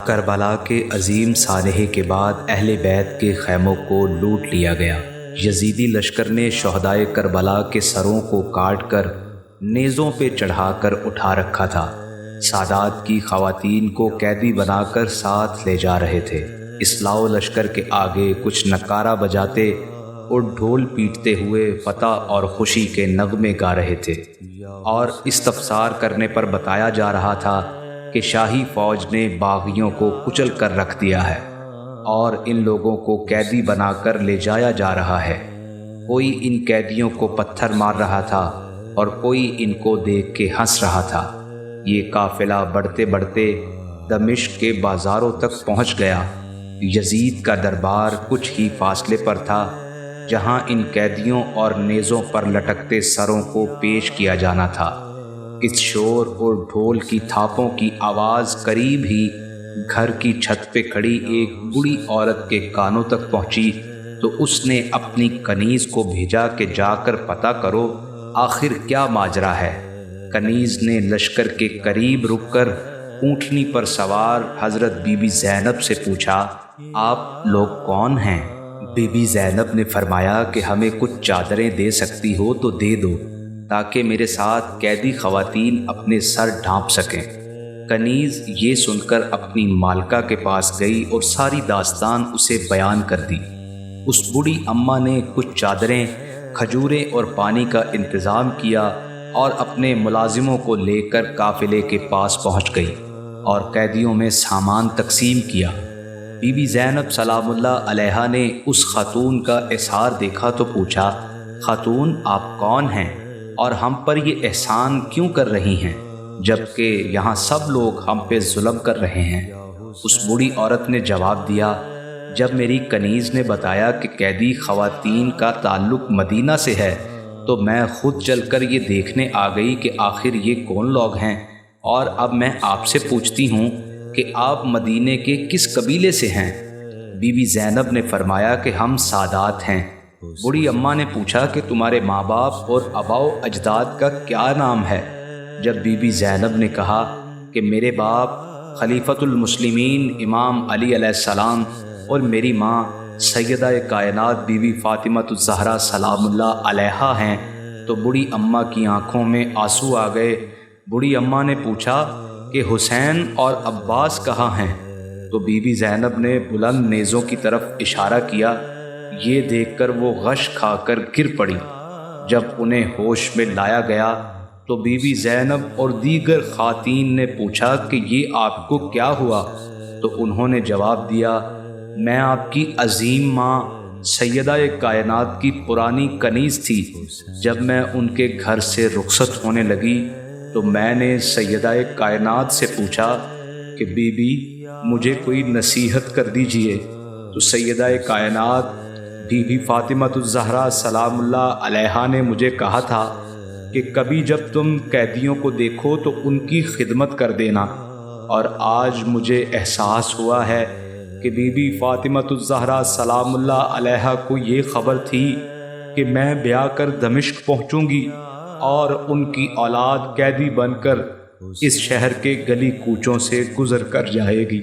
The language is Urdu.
کربلا کے عظیم سانحے کے بعد اہل بیت کے خیموں کو لوٹ لیا گیا۔ یزیدی لشکر نے شہدائے کربلا کے سروں کو کاٹ کر نیزوں پہ چڑھا کر اٹھا رکھا تھا۔ سادات کی خواتین کو قیدی بنا کر ساتھ لے جا رہے تھے۔ اصلاح و لشکر کے آگے کچھ نکارہ بجاتے اور ڈھول پیٹتے ہوئے فتح اور خوشی کے نغمے گا رہے تھے، اور استفسار کرنے پر بتایا جا رہا تھا کہ شاہی فوج نے باغیوں کو کچل کر رکھ دیا ہے اور ان لوگوں کو قیدی بنا کر لے جایا جا رہا ہے۔ کوئی ان قیدیوں کو پتھر مار رہا تھا اور کوئی ان کو دیکھ کے ہنس رہا تھا۔ یہ قافلہ بڑھتے بڑھتے دمشق کے بازاروں تک پہنچ گیا۔ یزید کا دربار کچھ ہی فاصلے پر تھا جہاں ان قیدیوں اور نیزوں پر لٹکتے سروں کو پیش کیا جانا تھا۔ اس شور اور ڈھول کی تھاپوں کی آواز قریب ہی گھر کی چھت پہ کھڑی ایک بوڑھی عورت کے کانوں تک پہنچی تو اس نے اپنی کنیز کو بھیجا کہ جا کر پتہ کرو آخر کیا ماجرا ہے۔ کنیز نے لشکر کے قریب رک کر اونٹنی پر سوار حضرت بی بی زینب سے پوچھا، آپ لوگ کون ہیں؟ بی بی زینب نے فرمایا کہ ہمیں کچھ چادریں دے سکتی ہو تو دے دو تاکہ میرے ساتھ قیدی خواتین اپنے سر ڈھانپ سکیں۔ کنیز یہ سن کر اپنی مالکہ کے پاس گئی اور ساری داستان اسے بیان کر دی۔ اس بوڑھی اماں نے کچھ چادریں، کھجوریں اور پانی کا انتظام کیا اور اپنے ملازموں کو لے کر قافلے کے پاس پہنچ گئی اور قیدیوں میں سامان تقسیم کیا۔ بی بی زینب سلام اللہ علیہا نے اس خاتون کا احسار دیکھا تو پوچھا، خاتون آپ کون ہیں اور ہم پر یہ احسان کیوں کر رہی ہیں جبکہ یہاں سب لوگ ہم پہ ظلم کر رہے ہیں؟ اس بوڑھی عورت نے جواب دیا، جب میری کنیز نے بتایا کہ قیدی خواتین کا تعلق مدینہ سے ہے تو میں خود چل کر یہ دیکھنے آ گئی کہ آخر یہ کون لوگ ہیں، اور اب میں آپ سے پوچھتی ہوں کہ آپ مدینے کے کس قبیلے سے ہیں؟ بی بی زینب نے فرمایا کہ ہم سادات ہیں۔ بوڑھی اماں نے پوچھا کہ تمہارے ماں باپ اور آباء و اجداد کا کیا نام ہے؟ جب بی بی زینب نے کہا کہ میرے باپ خلیفۃ المسلمین امام علی علیہ السلام اور میری ماں سیدہ کائنات بی بی فاطمۃ الزہرا سلام اللہ علیہا ہیں تو بوڑھی اماں کی آنکھوں میں آنسو آ گئے۔ بوڑھی اماں نے پوچھا کہ حسین اور عباس کہاں ہیں؟ تو بی بی زینب نے بلند نیزوں کی طرف اشارہ کیا۔ یہ دیکھ کر وہ غش کھا کر گر پڑی۔ جب انہیں ہوش میں لایا گیا تو بی بی زینب اور دیگر خواتین نے پوچھا کہ یہ آپ کو کیا ہوا؟ تو انہوں نے جواب دیا، میں آپ کی عظیم ماں سیدہ کائنات کی پرانی کنیز تھی۔ جب میں ان کے گھر سے رخصت ہونے لگی تو میں نے سیدہ کائنات سے پوچھا کہ بی بی مجھے کوئی نصیحت کر دیجئے، تو سیدہ کائنات بی بی فاطمۃ الزہرا سلام اللہ علیہا نے مجھے کہا تھا کہ کبھی جب تم قیدیوں کو دیکھو تو ان کی خدمت کر دینا، اور آج مجھے احساس ہوا ہے کہ بی بی فاطمۃ الزہرا سلام اللہ علیہا کو یہ خبر تھی کہ میں بیاہ کر دمشق پہنچوں گی اور ان کی اولاد قیدی بن کر اس شہر کے گلی کوچوں سے گزر کر جائے گی۔